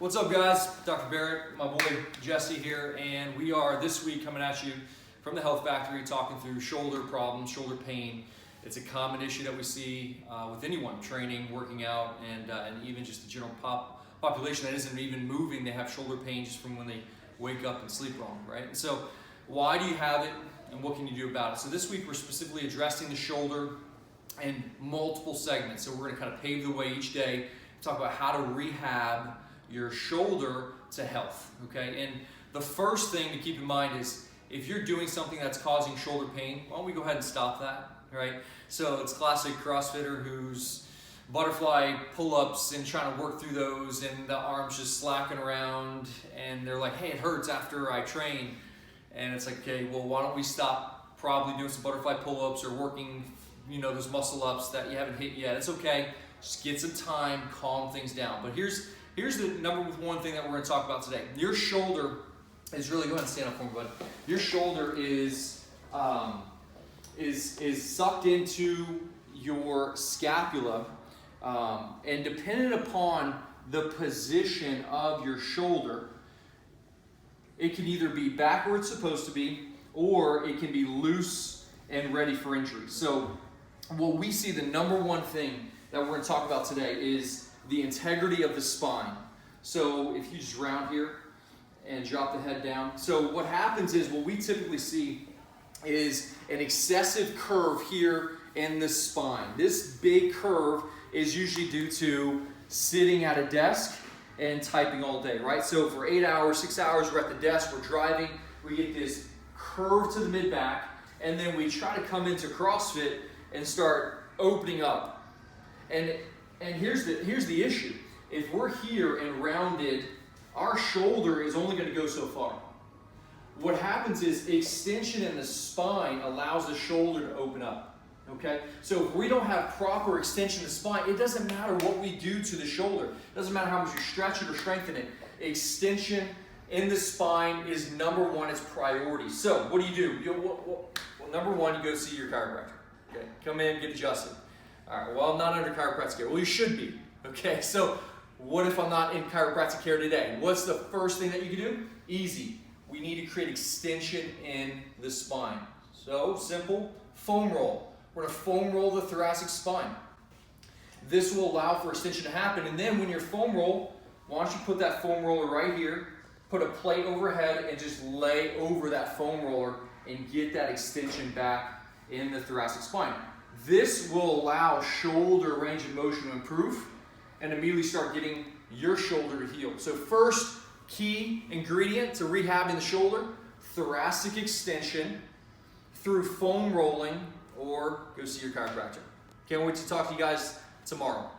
What's up, guys? Dr. Barrett, my boy Jesse here, and we are this week coming at you from the Health Factory talking through shoulder problems, shoulder pain. It's a common issue that we see with anyone training, working out, and even just the general population that isn't even moving. They have shoulder pain just from when they wake up and sleep wrong, right? And so why do you have it, and what can you do about it? So this week we're specifically addressing the shoulder in multiple segments. So we're going to kind of pave the way each day, talk about how to rehab your shoulder to health, okay? And the first thing to keep in mind is if you're doing something that's causing shoulder pain, why don't we go ahead and stop that, right? So it's classic CrossFitter who's butterfly pull-ups and trying to work through those, and the arms just slacking around, and they're like, hey, it hurts after I train. And it's like, okay, well, why don't we stop probably doing some butterfly pull-ups or working, those muscle ups that you haven't hit yet. It's okay, just get some time, calm things down. But here's the number one thing that we're going to talk about today. Your shoulder is really, go ahead and stand up for me, bud. Your shoulder is sucked into your scapula, and dependent upon the position of your shoulder, it can either be back where it's supposed to be, or it can be loose and ready for injury. So what we see, the number one thing that we're going to talk about today is the integrity of the spine. So if you just round here and drop the head down. So what happens is, what we typically see is an excessive curve here in the spine. This big curve is usually due to sitting at a desk and typing all day, right? So for 8 hours, 6 hours, we're at the desk, we're driving, we get this curve to the mid-back, and then we try to come into CrossFit and start opening up. And here's the issue. If we're here and rounded, our shoulder is only going to go so far. What happens is extension in the spine allows the shoulder to open up. Okay? So if we don't have proper extension of the spine, it doesn't matter what we do to the shoulder. It doesn't matter how much you stretch it or strengthen it. Extension in the spine is number one, it's priority. So what do? Well, number one, you go see your chiropractor. Okay? Come in, get adjusted. All right, well, I'm not under chiropractic care. Well, you should be, okay? So what if I'm not in chiropractic care today? What's the first thing that you can do? Easy. We need to create extension in the spine. So simple, foam roll. We're gonna foam roll the thoracic spine. This will allow for extension to happen, and then when you're foam roll, why don't you put that foam roller right here, put a plate overhead, and just lay over that foam roller and get that extension back in the thoracic spine. This will allow shoulder range of motion to improve and immediately start getting your shoulder to heal. So first key ingredient to rehabbing the shoulder, thoracic extension through foam rolling, or go see your chiropractor. Can't wait to talk to you guys tomorrow.